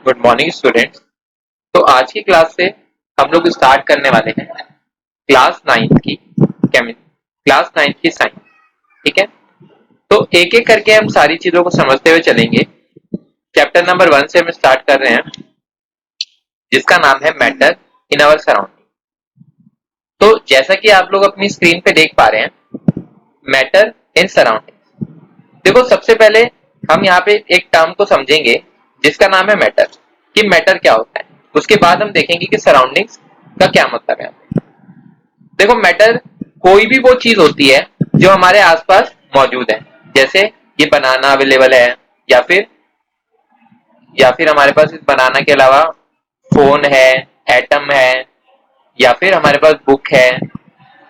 Good morning students. तो आज की क्लास से हम लोग स्टार्ट करने वाले हैं क्लास 9 की क्लास 9 की साइंस। ठीक है, तो एक एक करके हम सारी चीजों को समझते हुए चलेंगे। चैप्टर नंबर 1 से हम स्टार्ट कर रहे हैं, जिसका नाम है मैटर इन आवर सराउंडिंग। तो जैसा कि आप लोग अपनी स्क्रीन पे देख पा रहे हैं, मैटर इन सराउंडिंग। देखो, सबसे पहले हम यहाँ पे एक टर्म को समझेंगे जिसका नाम है मैटर, कि मैटर क्या होता है। उसके बाद हम देखेंगे कि सराउंडिंग्स का क्या मतलब है। देखो, मैटर कोई भी वो चीज होती है जो हमारे आसपास मौजूद है। जैसे ये बनाना अवेलेबल है, या फिर हमारे पास इस बनाना के अलावा फोन है, एटम है, या फिर हमारे पास बुक है,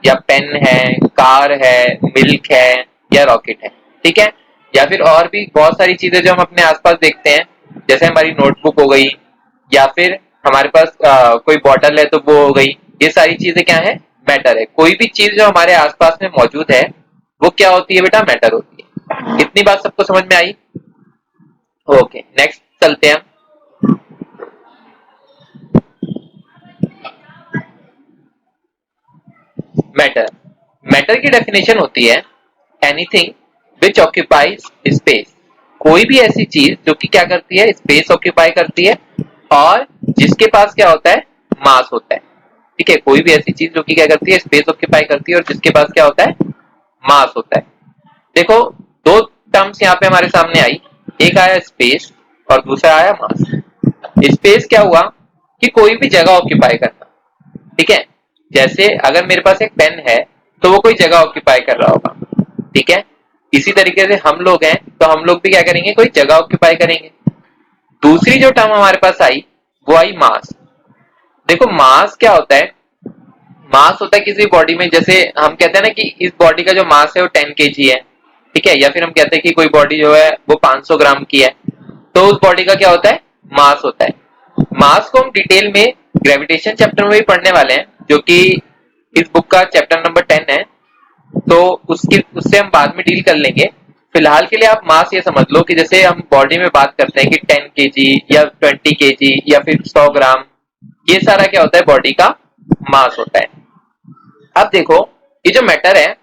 या पेन है, कार है, मिल्क है, या रॉकेट है। ठीक है, या फिर और भी बहुत सारी चीजें जो हम अपने आसपास देखते हैं, जैसे हमारी नोटबुक हो गई, या फिर हमारे पास कोई बॉटल है तो वो हो गई। ये सारी चीजें क्या है? मैटर है। कोई भी चीज जो हमारे आसपास में मौजूद है वो क्या होती है बेटा? मैटर होती है। इतनी बात सबको समझ में आई? ओके, नेक्स्ट चलते हैं। मैटर मैटर की डेफिनेशन होती है एनीथिंग विच ऑक्यूपाइज स्पेस। कोई भी ऐसी चीज जो कि क्या करती है? स्पेस ऑक्यूपाई करती है, और जिसके पास क्या होता है? मास होता है। ठीक है, कोई भी ऐसी चीज जो कि क्या करती है? स्पेस ऑक्यूपाई करती है, और जिसके पास क्या होता है? मास होता है। देखो, दो टर्म्स यहाँ पे हमारे सामने आई। एक आया स्पेस और दूसरा आया मास। स्पेस क्या हुआ? कि कोई भी जगह ऑक्यूपाई करना। ठीक है, जैसे अगर मेरे पास एक पेन है तो वो कोई जगह ऑक्यूपाई कर रहा होगा। ठीक है, इसी तरीके से हम लोग हैं तो हम लोग भी क्या करेंगे? कोई जगह ऑक्यूपाई करेंगे। दूसरी जो टर्म हमारे पास आई वो आई मास। देखो, मास क्या होता है? मास होता है किसी बॉडी में, जैसे हम कहते हैं ना कि इस बॉडी का जो मास है वो 10 kg है। ठीक है, या फिर हम कहते हैं कि कोई बॉडी जो है वो 500 ग्राम की है, तो उस बॉडी का क्या होता है? मास होता है। मास को हम डिटेल में ग्रेविटेशन चैप्टर में भी पढ़ने वाले हैं, जो कि इस बुक का चैप्टर नंबर 10 है। तो उससे हम बाद में डील कर लेंगे। फिलहाल के लिए आप मास ये समझ लो कि जैसे हम बॉडी में बात करते हैं कि 10 kg या 20 kg या फिर 100 ग्राम, ये सारा क्या होता है? बॉडी का मास होता है। अब देखो, ये जो मैटर है,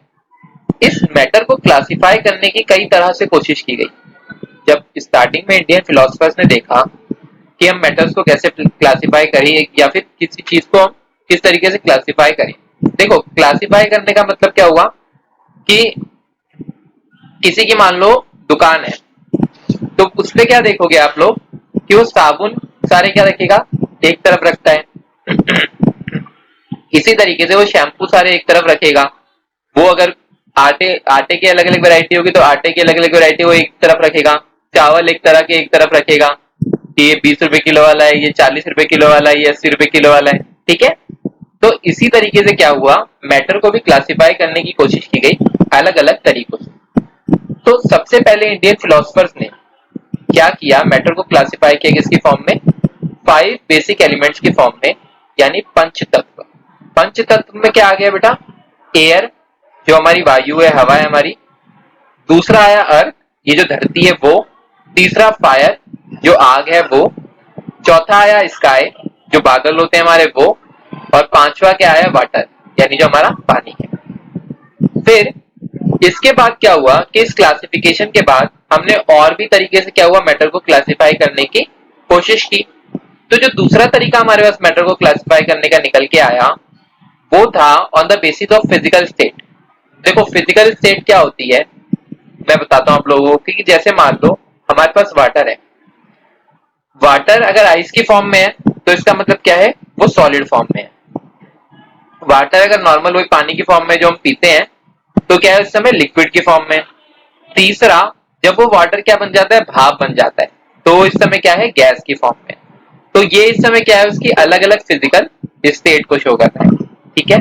इस मैटर को क्लासिफाई करने की कई तरह से कोशिश की गई। जब स्टार्टिंग में इंडियन फिलोसफर्स ने देखा कि हम मैटर्स को कैसे क्लासिफाई करें, या फिर किसी चीज को हम किस तरीके से क्लासिफाई करें। देखो, क्लासिफाई करने का मतलब क्या हुआ कि किसी की मान लो दुकान है, तो उसपे क्या देखोगे आप लोग कि वो साबुन सारे क्या रखेगा? एक तरफ रखता है। इसी तरीके से वो शैम्पू सारे एक तरफ रखेगा। वो अगर आटे आटे की अलग अलग वैरायटी होगी तो आटे की अलग अलग वैरायटी वो एक तरफ रखेगा। चावल एक तरह के एक तरफ रखेगा कि ये 20 रुपए किलो वाला है, ये 40 रुपए किलो वाला है, ये 80 रुपए किलो वाला है। ठीक है, तो इसी तरीके से क्या हुआ? मैटर को भी क्लासिफाई करने की कोशिश की गई अलग अलग तरीकों से। तो सबसे पहले इंडियन फिलोसफर्स ने क्या किया? मैटर को क्लासिफाई किया किसकी फॉर्म में? 5 बेसिक एलिमेंट्स की फॉर्म में, यानी पंच तत्व। पंच तत्व में क्या आ गया बेटा? एयर, जो हमारी वायु है, हवा है हमारी। दूसरा आया अर्थ, ये जो धरती है वो। तीसरा फायर, जो आग है वो। चौथा आया स्काई, जो बादल होते हैं हमारे वो। और पांचवा क्या आया? वाटर, यानी जो हमारा पानी है। फिर इसके बाद क्या हुआ कि इस क्लासिफिकेशन के बाद हमने और भी तरीके से क्या हुआ? मैटर को क्लासिफाई करने की कोशिश की। तो जो दूसरा तरीका हमारे पास मैटर को क्लासिफाई करने का निकल के आया वो था on the basis of physical state. देखो, फिजिकल स्टेट क्या होती है मैं बताता हूं आप लोगों को कि जैसे मान लो हमारे पास वाटर है। वाटर अगर आइस की फॉर्म में है तो इसका मतलब क्या है? वो सॉलिड फॉर्म में है। वाटर अगर नॉर्मल वही पानी की फॉर्म में जो हम पीते हैं तो क्या है? उस समय लिक्विड की फॉर्म में। तीसरा, जब वो वाटर क्या बन जाता है? भाप बन जाता है, तो इस समय क्या है? गैस की फॉर्म में। तो ये इस समय क्या है? उसकी अलग अलग फिजिकल स्टेट को शो कर रहा है। ठीक है,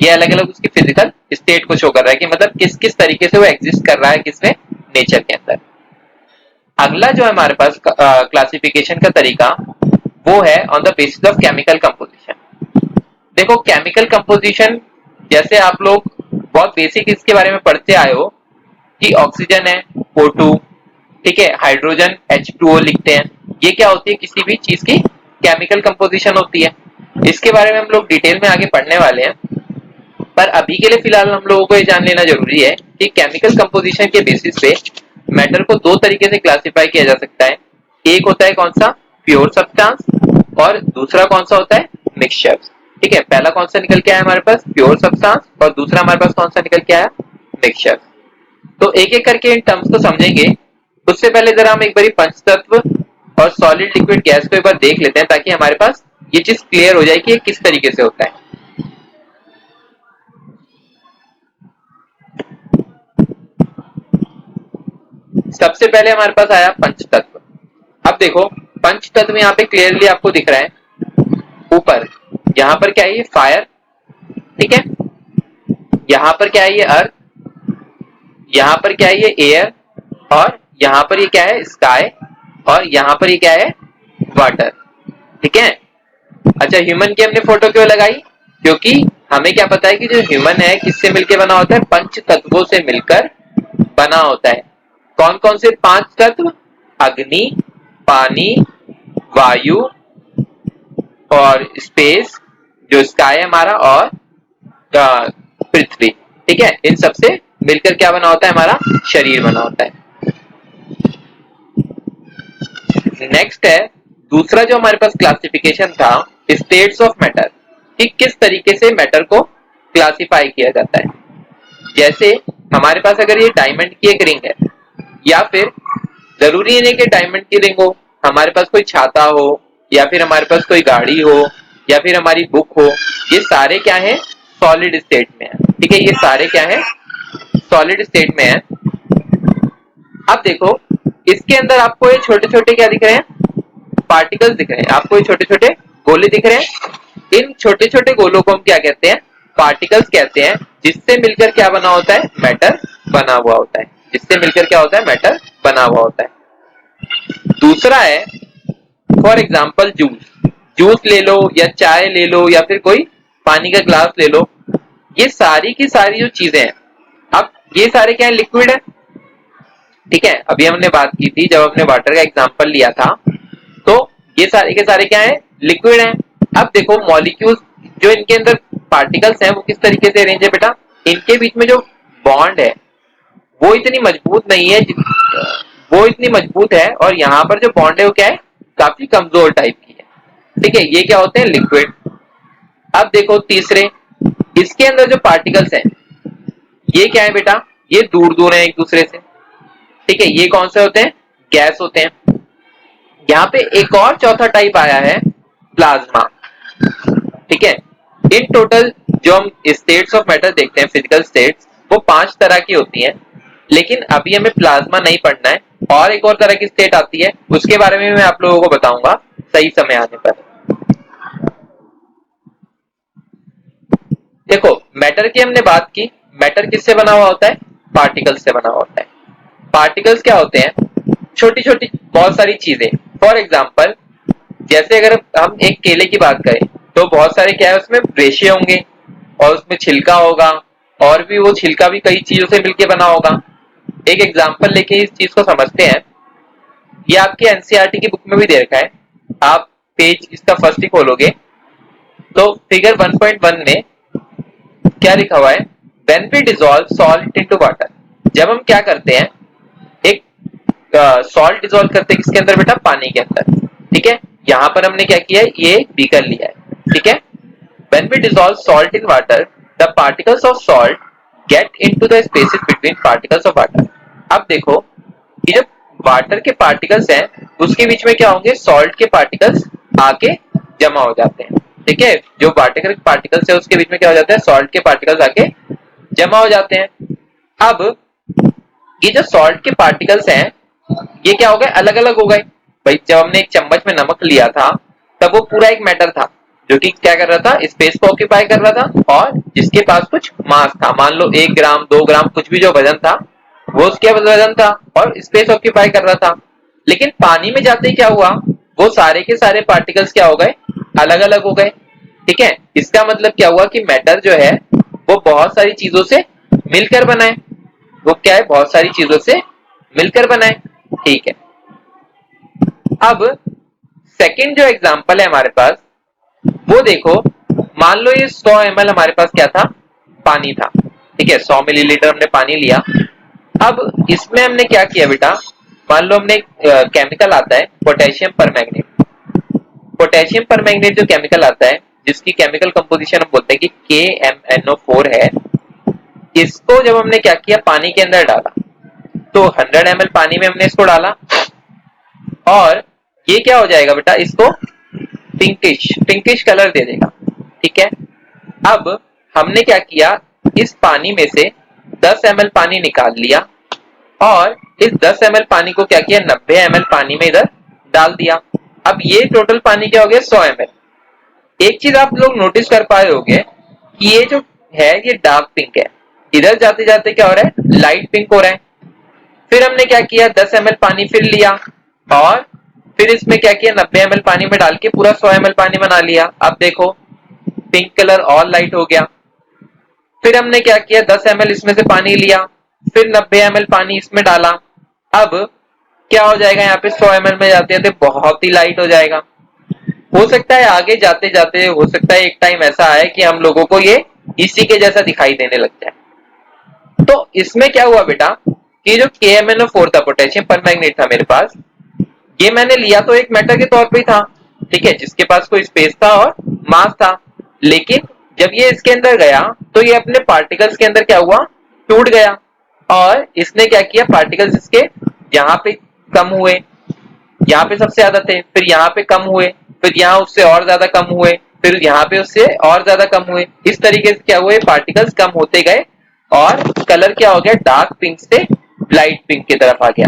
ये अलग अलग उसकी फिजिकल स्टेट को शो कर रहा है कि मतलब किस किस तरीके से वो एग्जिस्ट कर रहा है किसमें? नेचर के अंदर। अगला जो है हमारे पास क्लासिफिकेशन का तरीका वो है on the basis of chemical composition. देखो, केमिकल कंपोजिशन जैसे आप लोग बहुत बेसिक इसके बारे में पढ़ते आए हो कि ऑक्सीजन है O2, ठीक है, हाइड्रोजन H2O लिखते हैं, ये क्या होती है, किसी भी चीज की केमिकल कंपोजिशन होती है। इसके बारे में हम लोग डिटेल में आगे पढ़ने वाले हैं, पर अभी के लिए फिलहाल हम लोगों को ये जान लेना जरूरी है कि केमिकल कंपोजिशन के बेसिस पे मैटर को दो तरीके से क्लासिफाई किया जा सकता है। एक होता है कौन सा, प्योर सब्सटेंस, और दूसरा कौन सा होता है, मिक्सचर। ठीक है, पहला कौन सा निकल के आया हमारे पास, प्योर सब्सटेंस, और दूसरा हमारे पास कौन सा निकल के आया, मिक्सचर। तो एक एक करके इन टर्म्स को समझेंगे। उससे पहले जरा हम एक बार पंच तत्व और सॉलिड लिक्विड गैस को एक बार देख लेते हैं, ताकि हमारे पास ये चीज क्लियर हो जाए कि ये किस तरीके से होता है। सबसे पहले हमारे पास आया पंच तत्व। अब देखो पंच तत्व यहाँ पे क्लियरली आपको दिख रहा है। ऊपर यहाँ पर क्या है, ये फायर, ठीक है, यहाँ पर क्या है, ये अर्थ, यहाँ पर क्या है, ये एयर, और यहाँ पर ये क्या है, स्काई, और यहाँ पर ये क्या है, वाटर। ठीक है। अच्छा, ह्यूमन की हमने फोटो क्यों लगाई, क्योंकि हमें क्या पता है कि जो ह्यूमन है किससे मिलकर बना होता है, पंच तत्वों से मिलकर बना होता है। कौन कौन से पांच तत्व, अग्नि, पानी, वायु और स्पेस, जो स्काई है हमारा, और पृथ्वी। ठीक है, इन सबसे मिलकर क्या बना होता है, हमारा शरीर बना होता है। नेक्स्ट है दूसरा जो हमारे पास क्लासिफिकेशन था, स्टेट्स ऑफ मैटर, कि किस तरीके से मैटर को क्लासिफाई किया जाता है। जैसे हमारे पास अगर ये डायमंड की एक रिंग है, या फिर जरूरी नहीं कि डायमंड की रिंग हो, हमारे पास कोई छाता हो, या फिर हमारे पास कोई गाड़ी हो, या फिर हमारी बुक हो, ये सारे क्या है, सॉलिड स्टेट में है। ठीक है, ये सारे क्या है, सॉलिड स्टेट में है। अब देखो इसके अंदर आपको ये छोटे छोटे क्या दिख रहे हैं, पार्टिकल्स दिख रहे हैं, आपको ये छोटे छोटे गोले दिख रहे हैं। इन छोटे छोटे गोलों को हम क्या कहते हैं, पार्टिकल्स कहते हैं, जिससे मिलकर क्या बना होता है, मैटर बना हुआ होता है। जिससे मिलकर क्या होता है, मैटर बना हुआ होता है। दूसरा है फॉर एग्जाम्पल जूस, जूस ले लो, या चाय ले लो, या फिर कोई पानी का ग्लास ले लो। ये सारी की सारी जो चीजें हैं, अब ये सारे क्या है, लिक्विड है। ठीक है, अभी हमने बात की थी जब हमने वाटर का एग्जांपल लिया था, तो ये सारे के सारे क्या है, लिक्विड हैं। अब देखो मॉलिक्यूल्स जो इनके अंदर पार्टिकल्स हैं वो किस तरीके से अरेंज है बेटा, इनके बीच में जो बॉन्ड है वो इतनी मजबूत नहीं है, वो इतनी मजबूत है, और यहाँ पर जो बॉन्ड है वो क्या है, काफी कमजोर टाइप की है। ठीक है, ये क्या होते हैं, लिक्विड। अब देखो तीसरे, इसके अंदर जो पार्टिकल्स हैं ये क्या है बेटा, ये दूर दूर है एक दूसरे से। ठीक है, ये कौन से होते हैं, गैस होते हैं। यहाँ पे एक और चौथा टाइप आया है, प्लाज्मा। ठीक है, इन टोटल जो हम स्टेट्स ऑफ मैटर देखते हैं, फिजिकल स्टेट्स, वो 5 तरह की होती हैं, लेकिन अभी हमें प्लाज्मा नहीं पढ़ना है। और एक और तरह की स्टेट आती है, उसके बारे में मैं आप लोगों को बताऊंगा सही समय आने पर। देखो मैटर की हमने बात की, मैटर किससे बना हुआ होता है, पार्टिकल्स से बना हुआ होता है। पार्टिकल्स क्या होते हैं, छोटी छोटी बहुत सारी चीजें। फॉर एग्जाम्पल जैसे अगर हम एक केले की बात करें, तो बहुत सारे क्या है, उसमें रेशे होंगे, और उसमें छिलका होगा, और भी वो छिलका भी कई चीजों से मिलके बना होगा। एक एग्जाम्पल लेके इस चीज को समझते हैं। ये आपके एनसीईआरटी की बुक में भी दे रखा है, आप पेज इसका फर्स्ट ही खोलोगे तो फिगर 1.1 में क्या लिखा हुआ है, when we dissolve salt into water. जब हम क्या करते हैं, एक सॉल्ट डिसॉल्व करते हैं किसके अंदर बेटा, पानी के अंदर। ठीक है, यहाँ पर हमने क्या किया है, ये बीकर लिया है। ठीक है, when we dissolve salt in water, the particles of salt get into the spaces between particles of water. अब देखो ये जो वाटर के पार्टिकल्स हैं उसके बीच में क्या होंगे, सॉल्ट के पार्टिकल्स आके जमा हो जाते हैं। ठीक है, जो वाटर के पार्टिकल्स है उसके बीच में क्या हो जाता है, सॉल्ट के पार्टिकल्स आके जमा हो जाते हैं। अब ये जो सॉल्ट के पार्टिकल्स हैं ये क्या हो गए, अलग अलग हो गए। भाई जब हमने एक चम्मच में नमक लिया था तब वो पूरा एक मैटर था, जो कि क्या कर रहा था, स्पेस को ऑक्यूपाई कर रहा था, और जिसके पास कुछ मास था, मान लो 1 ग्राम 2 ग्राम कुछ भी जो वजन था वो उसके वजन था, और स्पेस ऑक्यूपाई कर रहा था। लेकिन पानी में जाते ही क्या हुआ, वो सारे के सारे पार्टिकल्स क्या हो गए, अलग अलग हो गए। ठीक है, इसका मतलब क्या हुआ कि मैटर जो है वो बहुत सारी चीजों से मिलकर बना है। वो क्या है, बहुत सारी चीजों से मिलकर बना है। ठीक है, अब सेकंड जो एग्जांपल है हमारे पास, वो देखो, मान लो ये 100 ml हमारे पास क्या था, पानी था, ठीक है, 100 मिलीलीटर हमने पानी लिया। अब इसमें हमने क्या किया बेटा, मान लो हमने केमिकल आता है पोटेशियम परमैंगनेट। पोटेशियम परमैंगनेट जो केमिकल आता है, जिसकी केमिकल कंपोजिशन हम बोलते हैं कि KMnO4 है, इसको जब हमने क्या किया, पानी के अंदर डाला, तो 100 ml पानी में हमने इसको डाला, और ये क्या हो जाएगा बेटा, इसको पिंकिश पिंकिश कलर दे देगा, ठीक है। अब हमने क्या किया, इस पानी में से 10 ml पानी निकाल लिया, और इस 10 ml पानी को क्या किया, 90 ml पानी में इधर डाल दिया। अब ये टोटल पानी क्या हो गया, 100 ml। एक चीज आप लोग नोटिस कर पाए होंगे कि ये जो है ये डार्क पिंक है, इधर जाते जाते क्या हो रहा है, लाइट पिंक हो रहा है। फिर हमने क्या किया, 10 ml पानी फिर लिया, और फिर इसमें क्या किया, 90 ml पानी में डाल के पूरा 100 ml पानी बना लिया। अब देखो पिंक कलर और लाइट हो गया। फिर हमने क्या किया, 10 ml इसमें से पानी लिया, फिर 90 ml पानी इसमें डाला। अब क्या हो जाएगा, यहाँ पे 100 ml में जाते जाते बहुत ही लाइट हो जाएगा। हो सकता है आगे जाते जाते, हो सकता है एक टाइम ऐसा आए कि हम लोगों को ये इसी के जैसा दिखाई देने लग जाए। तो इसमें क्या हुआ बेटा, कि जो KMnO4 था, पोटेशियम परमैंगनेट था मेरे पास, ये मैंने लिया तो एक मेटल के तौर पे ही था, ठीक है, जिसके पास कोई स्पेस था और मास था। लेकिन जब ये इसके अंदर गया तो ये अपने पार्टिकल्स के अंदर क्या हुआ, टूट गया, और इसने क्या किया, पार्टिकल्स इसके यहाँ पे कम हुए, यहाँ पे सबसे ज्यादा थे, फिर यहाँ पे कम हुए, फिर यहाँ उससे और ज्यादा कम हुए, फिर यहाँ पे उससे और ज्यादा कम हुए। इस तरीके से क्या हुए, पार्टिकल्स कम होते गए, और कलर क्या हो गया, डार्क पिंक से लाइट पिंक की तरफ आ गया,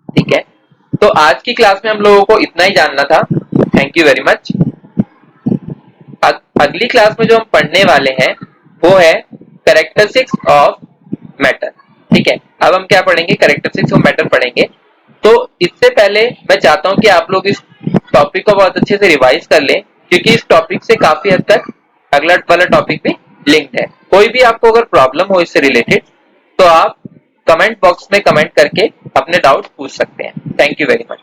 ठीक है। तो आज की क्लास में हम लोगों को इतना ही जानना था। Thank you very much. अगली क्लास में जो हम पढ़ने वाले हैं वो है कैरेक्टरिस्टिक्स ऑफ मैटर, ठीक है। अब हम क्या पढ़ेंगे, कैरेक्टरिस्टिक्स ऑफ मैटर पढ़ेंगे। तो इससे पहले मैं चाहता हूं कि आप लोग इस टॉपिक को बहुत अच्छे से रिवाइज कर लें, क्योंकि इस टॉपिक से काफी हद तक अगला वाला टॉपिक भी लिंक्ड है। कोई भी आपको अगर प्रॉब्लम हो इससे रिलेटेड, तो आप कमेंट बॉक्स में कमेंट करके अपने डाउट पूछ सकते हैं। Thank you very much.